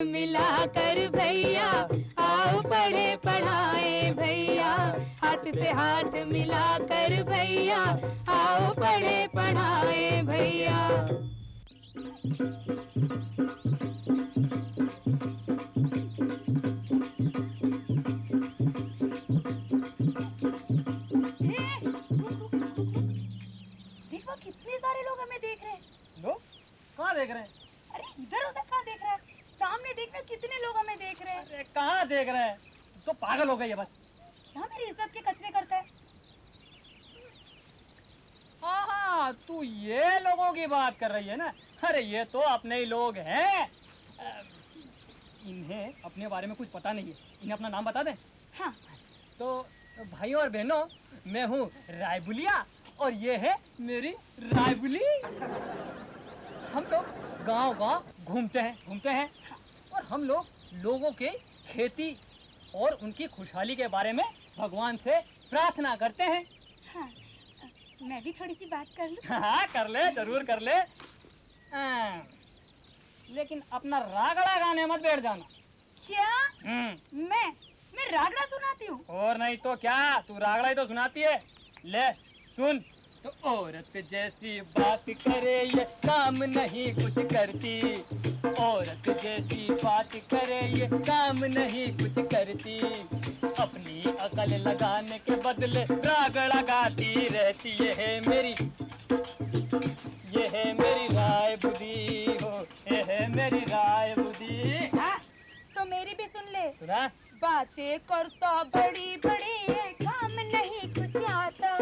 मिला कर भैया आओ पढ़े पढ़ाए भैया, हाथ से हाथ मिला कर भैया आओ पढ़े पढ़ाए भैया। देखो कितने सारे लोग हमें देख रहे हैं। लोग कहाँ देख रहे हैं? अरे इधर उधर कहाँ देख रहे हैं? सामने देखना कितने लोग हमें देख रहे हैं। अरे कहाँ देख रहे हैं? तो पागल हो गई है बस। क्या मेरी इज्जत के कचरे करता है? हाँ, तू ये लोगों की बात कर रही है ना? अरे ये तो अपने ही लोग हैं। इन्हें अपने बारे में कुछ पता नहीं है। इन्हें अपना नाम बता दें? हाँ। तो भाइयों और बहनों, मैं हूँ रायबुलिया और ये है मेरी रायबुली। हम लोग गांव-गांव घूमते हैं और हम लोग लोगों के खेती और उनकी खुशहाली के बारे में भगवान से प्रार्थना करते हैं। हाँ, मैं भी थोड़ी सी बात कर लूं? हाँ, कर ले, जरूर कर ले। लेकिन अपना रागड़ा गाने मत बैठ जाना। क्या? मैं रागड़ा सुनाती हूँ? और नहीं तो क्या, तू रागड़ा ही तो सुनाती है। ले सुन। तो औरत जैसी बात करे ये काम नहीं कुछ करती, औरत जैसी बात करे ये काम नहीं कुछ करती, अपनी अकल लगाने के बदले रागड़ा गाती रहती। ये है मेरी राय बुद्धि हो, ये है मेरी राय बुद्धि। तो मेरी भी सुन ले। सुना? बातें करता बड़ी बड़ी ये काम नहीं कुछ आता,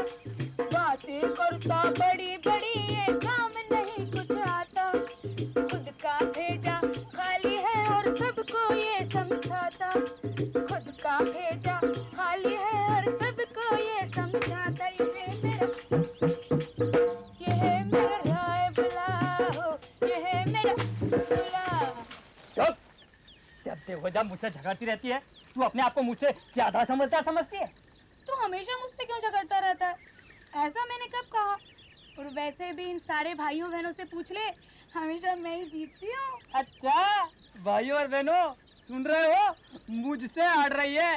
बातें करता बड़ी बड़ी ये काम नहीं कुछ आता, खुद का भेजा खाली है और सबको ये समझाता, खुद का भेजा खाली है और सबको ये समझाता। ये है मेरा राय बुला हो, ये है मेरा बुला। चुप! जब देखो जब मुझसे झगड़ती रहती है। तू अपने आप को मुझसे ज्यादा समझदार समझती है? तू हमेशा मुझसे क्यों झगड़ता रहता है? ऐसा मैंने कब कहा? और वैसे भी इन सारे भाइयों बहनों से पूछ ले, हमेशा मैं ही जीतती हूँ। अच्छा, भाइयों और बहनों सुन रहे हो? मुझसे अड़ रही है।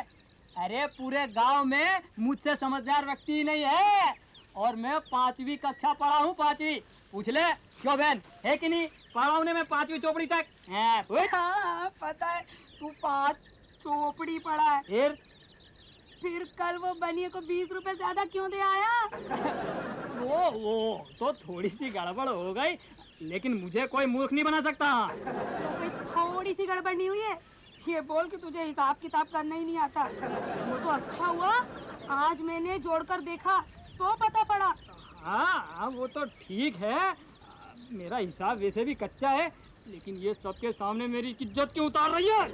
अरे पूरे गांव में मुझसे समझदार व्यक्ति ही नहीं है। और मैं 5वीं कक्षा पढ़ा हूँ, 5वीं। पूछ ले, क्यों बहन, है कि नहीं? पढ़ा हूँ मैं 5वीं चौपड़ी तक। हाँ, पता है तू 5 चौपड़ी पढ़ा है। फिर कल वो बनिए को 20 रुपए ज्यादा क्यों दे आया? वो तो थोड़ी सी गड़बड़ हो गई, लेकिन मुझे कोई मूर्ख नहीं बना सकता। तो कोई थोड़ी सी गड़बड़ नहीं हुई है? ये बोल कि तुझे हिसाब किताब करना ही नहीं आता। वो तो अच्छा हुआ आज मैंने जोड़कर देखा तो पता पड़ा। हाँ, वो तो ठीक है। मेरा हिसाब वैसे भी कच्चा है, लेकिन ये सबके सामने मेरी इज्जत क्यों उतार रही है?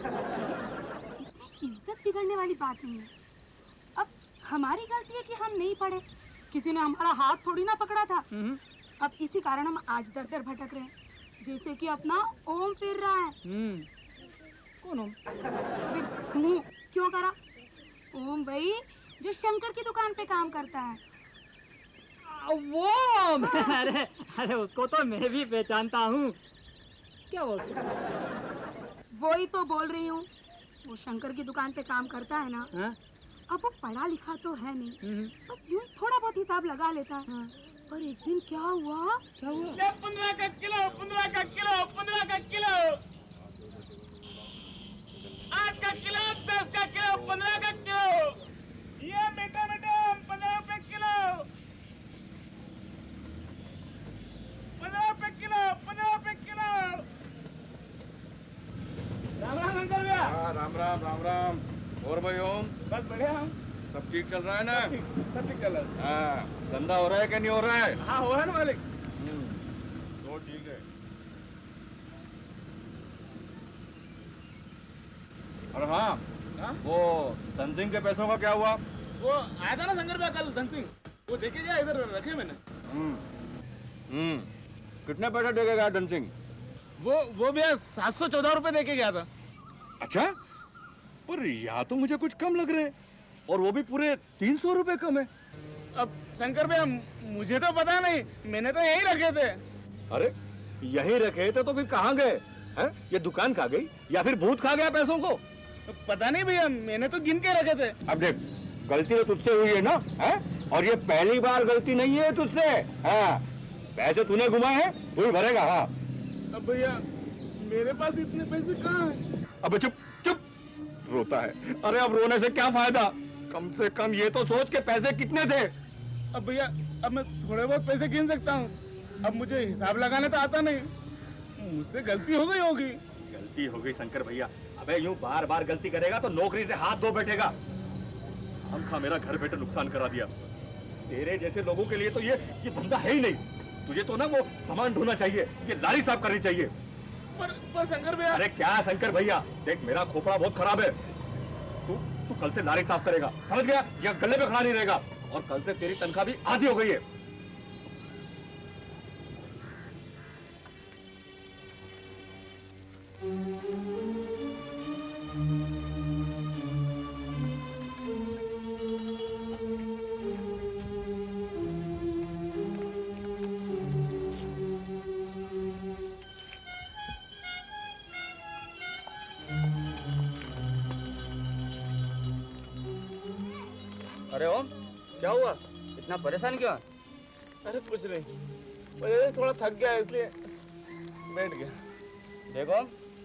इज्जत बिगड़ने वाली बात नहीं है। अब हमारी गलती है कि हम नहीं पढ़े, किसी ने हमारा हाथ थोड़ी ना पकड़ा था। अब इसी कारण हम आज दर दर भटक रहे हैं। जैसे कि अपना ओम फिर रहा है। कौन ओम? क्यों करा? ओम भाई जो शंकर की दुकान पे काम करता है। वो अरे उसको तो मैं भी पहचानता हूँ। क्या बोल? वही तो बोल रही हूँ। वो शंकर की दुकान पे काम करता है ना। हाँ? अब वो पढ़ा लिखा तो है नहीं, बस यूं थोड़ा बहुत हिसाब लगा लेता है। पर एक दिन क्या हुआ? 15 का किलो, 15 का किलो, 15 का किलो, 8 का किलो, 10 का किलो, 15 का किलो। ये बेटा 15 रुपए किलो, 15 रुपए किलो, 15 रुपए किलो। राम राम अंकल भैया। हाँ, राम राम राम राम। और भाई ओम, बस बढ़िया। सब ठीक चल रहा है ना? सब ठीक चल रहा है। हाँ, धंधा हो रहा है कि नहीं हो रहा है? हाँ, हो है ना मालिक। तो ठीक है। और हाँ, वो धन सिंह के पैसों का क्या हुआ? वो आया था ना शंकर भैया कल, धन सिंह, वो देखे गया, इधर रखे मैंने। कितने पैसे दे के गया धन सिंह? वो भैया 714 रुपए दे के गया था। अच्छा, पर यहाँ तो मुझे कुछ कम लग रहे हैं, और वो भी पूरे 300 रुपए कम है। अब शंकर भैया मुझे तो पता नहीं, मैंने तो यही रखे थे। अरे यहीं रखे थे तो फिर कहाँ गए? हैं? ये दुकान खा गई या फिर भूत खा गया पैसों को? पता नहीं भैया, मैंने तो गिन के रखे थे। अब देख, गलती तो तुझसे हुई है ना, हैं? और ये पहली बार गलती नहीं है तुझसे। हाँ, पैसे तूने घुमाए हैं, तू ही भरेगा। हाँ। अब भैया मेरे पास इतने पैसे कहाँ हैं? अबे चुप चुप, रोता है। अरे अब रोने से क्या फायदा, कम से कम ये तो सोच के पैसे कितने थे। अब भैया अब मैं थोड़े बहुत पैसे गिन सकता हूँ, अब मुझे हिसाब लगाने तो आता नहीं, मुझसे गलती हो गई होगी। गलती हो गई शंकर भैया। अबे यूं बार बार गलती करेगा तो नौकरी से हाथ धो बैठेगा। हमखा मेरा घर बैठे नुकसान करा दिया। तेरे जैसे लोगों के लिए तो ये धंधा है ही नहीं। तुझे तो ना वो सामान ढूंढना चाहिए, ये लारी साफ करनी चाहिए। पर शंकर भैया। अरे क्या शंकर भैया, देख मेरा खोपड़ा बहुत खराब है। तू कल से लारी साफ करेगा, समझ गया? या गले पे खड़ा नहीं रहेगा। और कल से तेरी तनख्वाह भी आधी हो गई है। अरे ओम, क्या हुआ? इतना परेशान क्यों? अरे कुछ नहीं, मुझे थोड़ा थक गया इसलिए बैठ गया। देखो,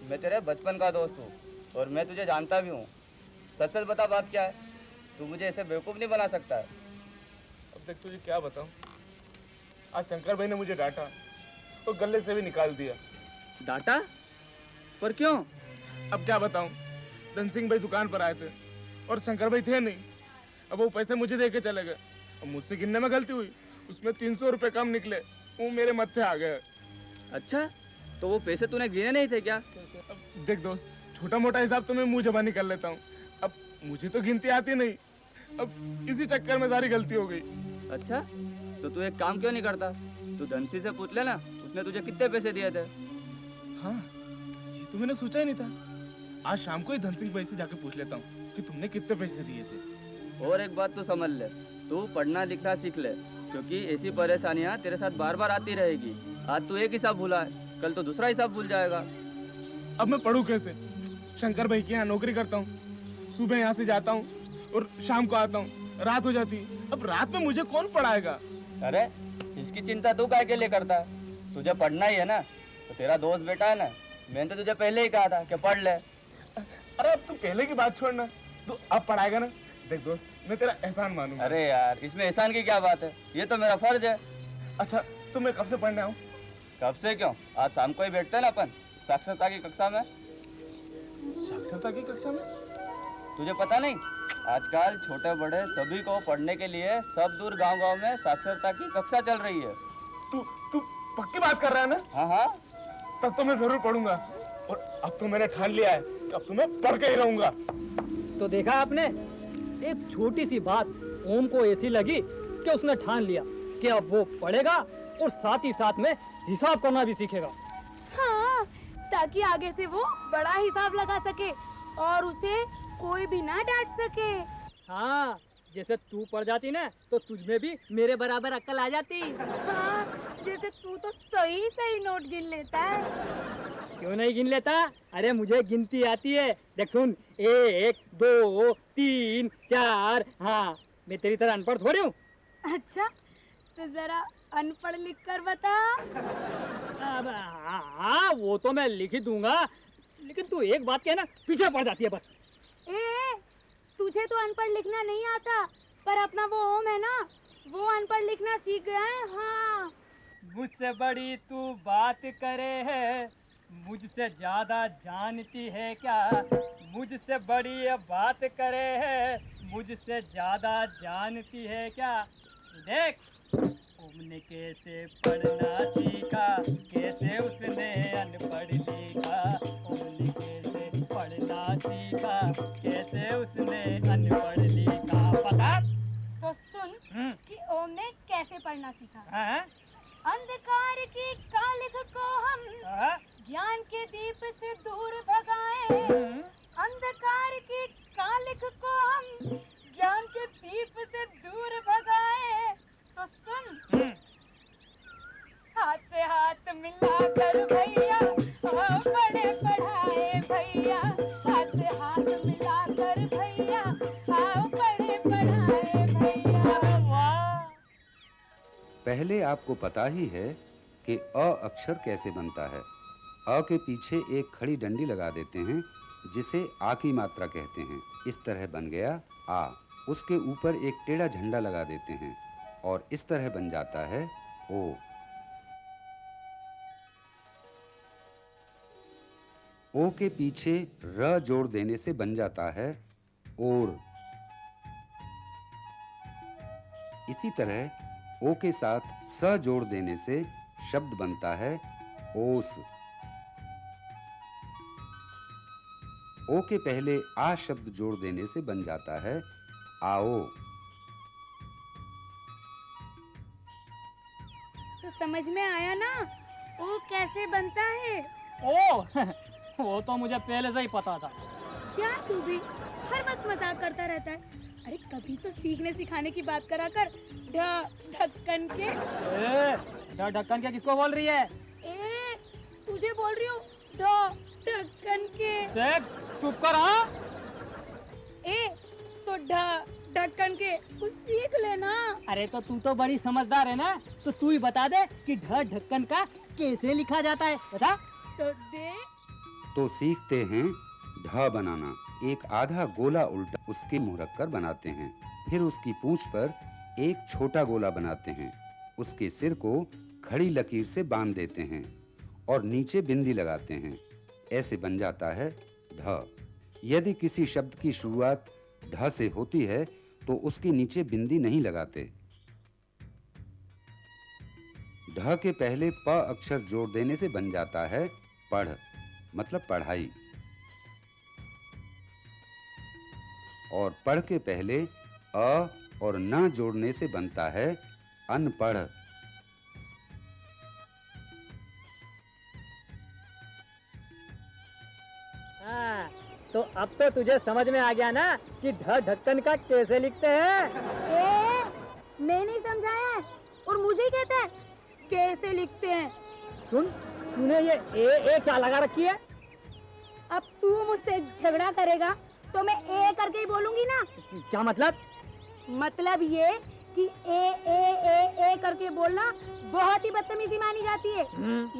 मैं तेरे बचपन का दोस्त हूँ और मैं तुझे जानता भी हूँ। सच सच बता, बात क्या है? तू मुझे ऐसे बेवकूफ़ नहीं बना सकता है। अब देख तुझे क्या बताऊँ, आज शंकर भाई ने मुझे डांटा तो गले से भी निकाल दिया। डांटा? पर क्यों? अब क्या बताऊँ, धन सिंह भाई दुकान पर आए थे और शंकर भाई थे नहीं। अब वो पैसे मुझे दे के चले गए। अब मुझसे गिनने में गलती हुई, उसमें 300 रुपये कम निकले, वो मेरे मत्थे आ गए। अच्छा, तो वो पैसे तूने गिने नहीं थे क्या? अब देख दोस्त, छोटा मोटा हिसाब तो मैं मुंह जबानी कर लेता हूँ, अब मुझे तो गिनती आती नहीं। अब इसी चक्कर में सारी गलती हो गई। अच्छा, तो तू एक काम क्यों नहीं करता? तू धनसी से पूछ लेना, उसने तुझे कितने पैसे दिए थे। हाँ, ये तो मैंने सोचा ही नहीं था। आज शाम को ही धन सिंह भाई से जाके पूछ लेता हूँ कि तुमने कितने पैसे दिए थे। और एक बात तो समझ ले, तू पढ़ना लिखना सीख ले, क्योंकि ऐसी परेशानियां तेरे साथ बार बार आती रहेगी। आज तू एक हिसाब भूला है, कल तो दूसरा हिसाब भूल जाएगा। अब मैं पढ़ूं कैसे? शंकर भाई के यहाँ नौकरी करता हूँ, सुबह यहाँ से जाता हूँ और शाम को आता हूँ, रात हो जाती। अब रात में मुझे कौन पढ़ाएगा? अरे इसकी चिंता तू काहे के लिए करता है? तुझे पढ़ना ही है ना, तो तेरा दोस्त बेटा है ना, मैंने तो तुझे पहले ही कहा था कि पढ़ ले। अरे अब तू पहले की बात छोड़ना, तू अब पढ़ाएगा ना। देख दोस्त, मैं तेरा एहसान मानूंगा। अरे यार, इसमें एहसान की क्या बात है, ये तो मेरा फर्ज है। अच्छा, तो मैं कब से पढ़ने आऊँ? कब से क्यों, आज शाम को ही बैठते हैं ना अपन साक्षरता की कक्षा में। साक्षरता की कक्षा में? तुझे पता नहीं, आजकल छोटे बड़े सभी को पढ़ने के लिए सब दूर गांव-गांव में साक्षरता की कक्षा चल रही है। तू पक्की बात कर रहा है ना? हाँ हाँ, तब तो मैं जरूर पढ़ूंगा। और अब तो मैंने ठान लिया है कि अब तो मैं पढ़ के ही रहूंगा। तो देखा आपने, एक छोटी सी बात ओम को ऐसी लगी कि उसने ठान लिया कि अब वो पढ़ेगा और साथ ही साथ में हिसाब करना भी सीखेगा। हाँ, ताकि आगे से वो बड़ा हिसाब लगा सके और उसे कोई भी ना डांट सके। हाँ, जैसे तू पढ़ जाती ना तो तुझमें भी मेरे बराबर अक्ल आ जाती। हाँ, जैसे तू तो सही सही नोट गिन लेता है। क्यों नहीं गिन लेता? अरे मुझे गिनती आती है। देख सुन, 1 2 3 4। हाँ, मैं तेरी तरह अनपढ़ थोड़ी हूँ। अच्छा, तो जरा अनपढ़ लिख कर बता। हाँ, वो तो मैं लिख ही दूंगा, लेकिन तू एक बात कहना, पीछे पड़ जाती है बस। तुझे तो अनपढ़ लिखना नहीं आता, पर अपना वो ओम है ना, वो अनपढ़ लिखना सीख गया है। हाँ, मुझसे बड़ी तू बात करे है, मुझसे ज्यादा जानती है क्या? मुझसे बड़ी ये बात करे है, मुझसे ज्यादा जानती है क्या? देख, तुमने कैसे पढ़ना सीखा, कैसे उसने अनपढ़ लिखा। तुमने कैसे पढ़ना सीखा, कैसे उसने अनपढ़ लिखा। पता? तो सुन कि ओम ने कैसे पढ़ना सीखा। हाँ? अंधकार की कालिख को हम हाँ? ज्ञान के दीप से दूर भगाए। अंधकार की कालिख को हम ज्ञान के दीप से दूर भगाए। तो सुन, हाथ से हाथ मिलाकर भैया आओ पढ़े पहले आपको पता ही है कि अ अक्षर कैसे बनता है। अ के पीछे एक खड़ी डंडी लगा देते हैं जिसे आ की मात्रा कहते हैं। इस तरह बन गया आ। उसके ऊपर एक टेढ़ा झंडा लगा देते हैं और इस तरह बन जाता है ओ। ओ के पीछे र जोड़ देने से बन जाता है ओर। इसी तरह ओ के साथ स जोड़ देने से शब्द बनता है ओस। ओ के पहले आ शब्द जोड़ देने से बन जाता है आओ। तो समझ में आया ना ओ कैसे बनता है? ओ वो तो मुझे पहले से ही पता था। क्या तू भी हर वक्त मजाक करता रहता है? अरे कभी तो सीखने सिखाने की बात करा कर। ढक्कन के ढक्कन के किसको बोल रही है? ए तुझे बोल रही हूँ। ढक्कन के देख चुप कर। हाँ ए तो ढक्कन के कुछ सीख लेना। अरे तो तू तो बड़ी समझदार है ना, तो तू ही बता दे कि ढक्कन का कैसे लिखा जाता है, बता। तो दे। तो सीखते हैं ढ बनाना। एक आधा गोला उल्टा उसके मुंह रखकर बनाते हैं। फिर उसकी पूंछ पर एक छोटा गोला बनाते हैं। उसके सिर को खड़ी लकीर से बांध देते हैं और नीचे बिंदी लगाते हैं। ऐसे बन जाता है ढ। यदि किसी शब्द की शुरुआत ढ से होती है तो उसके नीचे बिंदी नहीं लगाते। ढ के पहले प अक्षर जोड़ देने से बन जाता है पढ़, मतलब पढ़ाई। और पढ़ के पहले अ और न जोड़ने से बनता है अनपढ़। हाँ, तो अब तो तुझे समझ में आ गया ना कि ढक्कन का कैसे लिखते हैं। मैं नहीं समझाया है और मुझे ही कहता है कैसे लिखते हैं। सुन, तूने ये ए क्या लगा रखी है? अब तू मुझसे झगड़ा करेगा तो मैं ए करके ही बोलूंगी ना। क्या मतलब? मतलब ये कि ए करके बोलना बहुत ही बदतमीजी मानी जाती है।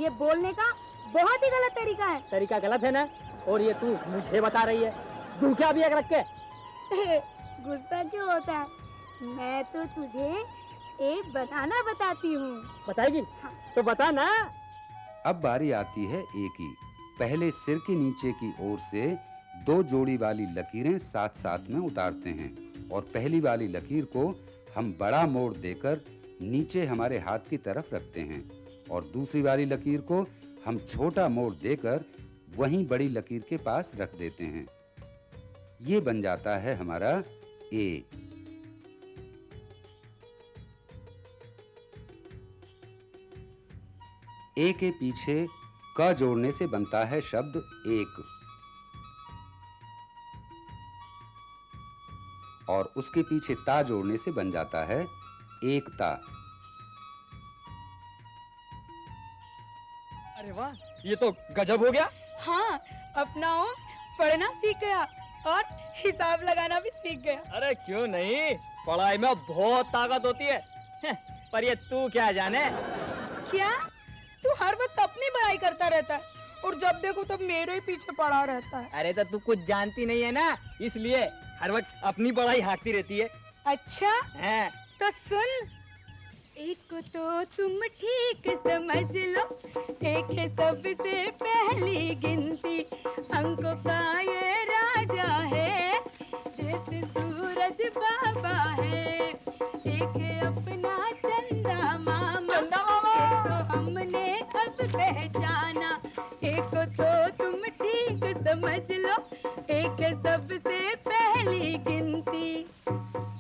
ये बोलने का बहुत ही गलत तरीका है। तरीका गलत है ना, और ये तू मुझे बता रही है। तू क्या भी रख के गुस्सा क्यों होता है? मैं तो तुझे ए बनाना बताती हूँ। बताएगी? हाँ। तो बता ना। अब बारी आती है ए की। पहले सिर के नीचे की ओर से दो जोड़ी वाली लकीरें साथ साथ में उतारते हैं और पहली वाली लकीर को हम बड़ा मोड़ देकर नीचे हमारे हाथ की तरफ रखते हैं और दूसरी वाली लकीर को हम छोटा मोड़ देकर वहीं बड़ी लकीर के पास रख देते हैं। ये बन जाता है हमारा ए। ए के पीछे क जोड़ने से बनता है शब्द एक और उसके पीछे ता जोड़ने से बन जाता है एकता। अरे वाह, ये तो गजब हो गया। हाँ, अपना ओ पढ़ना सीख गया और हिसाब लगाना भी सीख गया। अरे क्यों नहीं, पढ़ाई में बहुत ताकत होती है। पर ये तू क्या जाने। क्या तू हर वक्त अपनी पढ़ाई करता रहता है और जब देखो तब मेरे ही पीछे पड़ा रहता है। अरे तो तू कुछ जानती नहीं है ना, इसलिए हर वक्त अपनी पढ़ाई हाँकती रहती है। अच्छा हैं? तो सुन। एक तो तुम ठीक समझ लो, एक है सबसे पहली गिनती। अंकों का ये राजा है जैसे सूरज बाबा है। एक है अपना चंदा मामा, एक तो हमने अब पहचाना। एक तो तुम ठीक समझ लो, एक है सबसे पहली गिनती।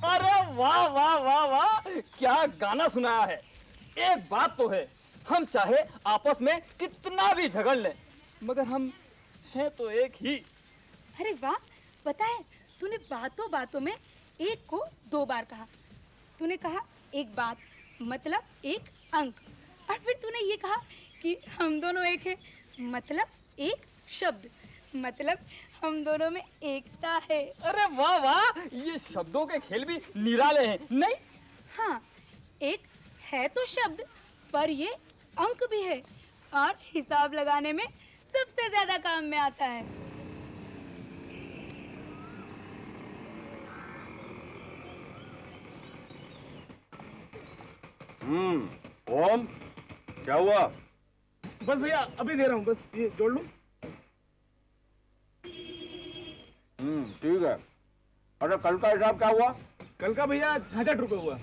अरे वाह वाह वाह वाह, क्या गाना सुनाया है। एक बात तो है, हम चाहे आपस में कितना भी झगड़ लें, मगर हम हैं तो एक ही। अरे वाह, पता है तूने बातों बातों में एक को 2 बार कहा। तूने कहा एक बात मतलब एक अंक, और फिर तूने ये कहा कि हम दोनों एक हैं मतलब एक शब्द, मतलब हम दोनों में एकता है। अरे वाह वाह, ये शब्दों के खेल भी निराले हैं नहीं? हाँ, एक है तो शब्द, पर ये अंक भी है और हिसाब लगाने में सबसे ज्यादा काम में आता है। ओम, क्या हुआ? बस भैया अभी दे रहा हूँ, बस ये जोड़ लूं। ठीक है। अरे कल का हिसाब क्या हुआ? कल का भैया 66 रुपए हुआ।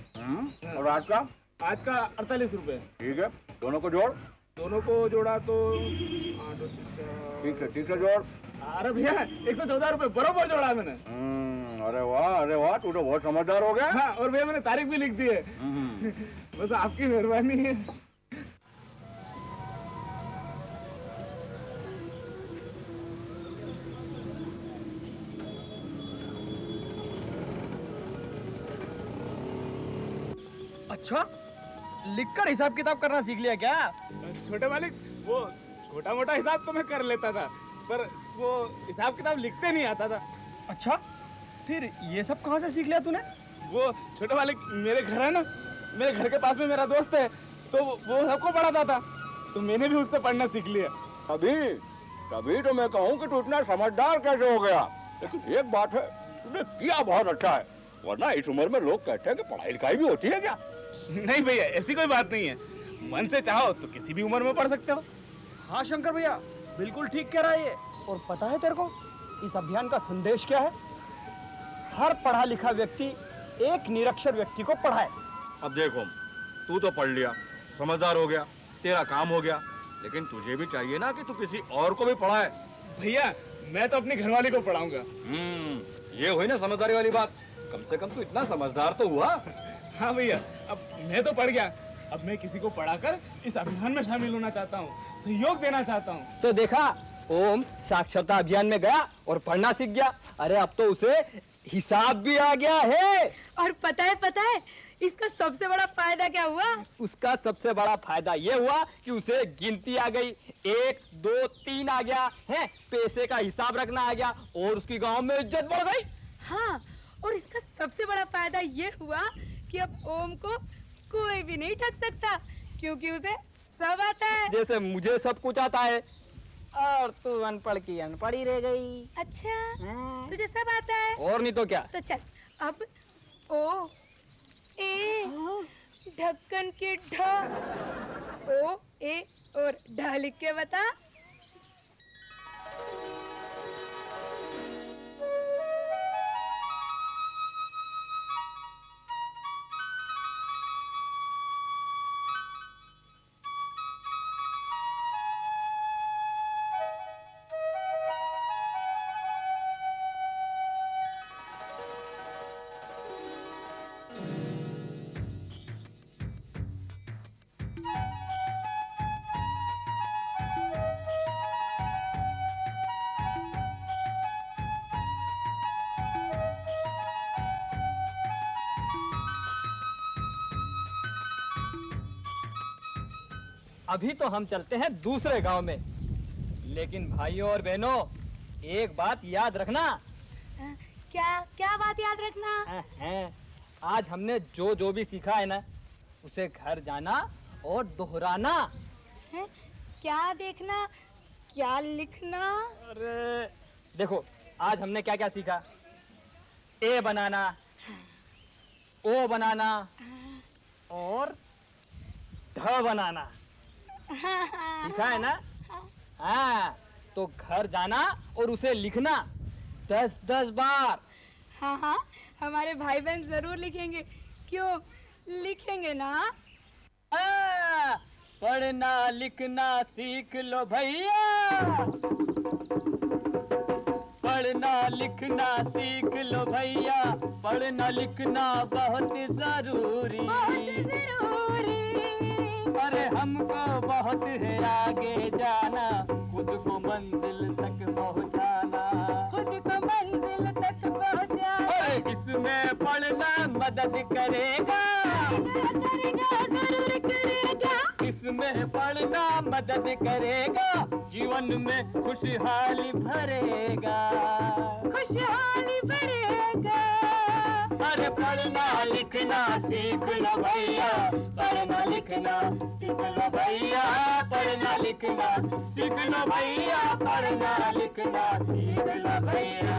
और आज का? आज का 48 रुपए। ठीक है, दोनों को जोड़। दोनों को जोड़ा तो ठीक से जोड़। अरे भैया 114 रुपए बरोबर जोड़ा है मैंने। अरे वाह, तू तो बहुत समझदार हो गया। हाँ, और भैया मैंने तारीख भी लिख दी है। बस आपकी मेहरबानी है। अच्छा, लिखकर हिसाब किताब करना सीख लिया क्या? छोटे मालिक, वो छोटा मोटा हिसाब तो मैं कर लेता था, पर वो हिसाब किताब लिखते नहीं आता था। अच्छा, फिर ये सब कहाँ से सीख लिया तूने? वो छोटे मालिक, मेरे घर है ना, मेरे घर के पास में मेरा दोस्त है, तो वो सबको पढ़ाता था, तो मैंने भी उससे पढ़ना सीख लिया। तभी तो मैं कहूँ कि तू इतना समझदार कैसे हो गया। लेकिन एक बात है, तूने किया बहुत अच्छा है, वरना इस उम्र में लोग कहते हैं कि पढ़ाई लिखाई भी होती है क्या? नहीं भैया, ऐसी कोई बात नहीं है। मन से चाहो तो किसी भी उम्र में पढ़ सकते हो। हाँ शंकर भैया, बिल्कुल ठीक कह रहा है ये। और पता है तेरे को इस अभियान का संदेश क्या है? हर पढ़ा लिखा व्यक्ति एक निरक्षर व्यक्ति को पढ़ाए। अब देखो, तू तो पढ़ लिया, समझदार हो गया, तेरा काम हो गया, लेकिन तुझे भी चाहिए ना कि तू किसी और को भी पढ़ाए। भैया मैं तो अपनी घरवाली को पढ़ाऊंगा। ये हुई ना समझदारी वाली बात। कम से कम तू इतना समझदार तो हुआ। हाँ भैया, अब मैं तो पढ़ गया, अब मैं किसी को पढ़ाकर इस अभियान में शामिल होना चाहता हूँ, सहयोग देना चाहता हूँ। तो देखा, ओम साक्षरता अभियान में गया और पढ़ना सीख गया। अरे अब तो उसे हिसाब भी आ गया है। और पता है इसका सबसे बड़ा फायदा क्या हुआ? उसका सबसे बड़ा फायदा ये हुआ कि उसे गिनती आ गई, 1 2 3 आ गया है, पैसे का हिसाब रखना आ गया और उसकी गांव में इज्जत बढ़ गई। हाँ, और इसका सबसे बड़ा फायदा ये हुआ कि अब ओम को कोई भी नहीं ठग सकता, क्योंकि उसे सब आता है। जैसे मुझे सब कुछ आता है और तू अनपढ़ की अनपढ़ ही रह गई। अच्छा, तुझे सब आता है? और नहीं तो क्या। तो चल, अब ओ ए ढक्कन के ढ, ओ ए और ढ लिख के बता। अभी तो हम चलते हैं दूसरे गांव में, लेकिन भाइयों और बहनों एक बात याद रखना। क्या बात याद रखना? आज हमने जो भी सीखा है ना, उसे घर जाना और दोहराना है। क्या देखना, क्या लिखना? अरे देखो, आज हमने क्या क्या सीखा। ए बनाना, ओ बनाना और ध बनाना सीखा है ना? हाँ, तो घर जाना और उसे लिखना 10-10 बार। हाँ, हमारे भाई बहन जरूर लिखेंगे। क्यों लिखेंगे ना? पढ़ना लिखना सीख लो भैया, पढ़ना लिखना सीख लो भैया, पढ़ना लिखना बहुत जरूरी। अरे हमको बहुत है आगे जाना, खुद को मंजिल तक पहुंचाना, खुद को मंजिल तक पहुंचाना। अरे इसमें पढ़ना मदद करेगा, जरूर करेगा। इसमें पढ़ना मदद करेगा, जीवन में खुशहाली भरेगा, खुशहाली भरेगा। अरे पढ़ना लिखना सीख लो भैया, पढ़ना लिखना सीख लो भैया, पढ़ना लिखना सीख लो भैया, पढ़ना लिखना सीख लो भैया।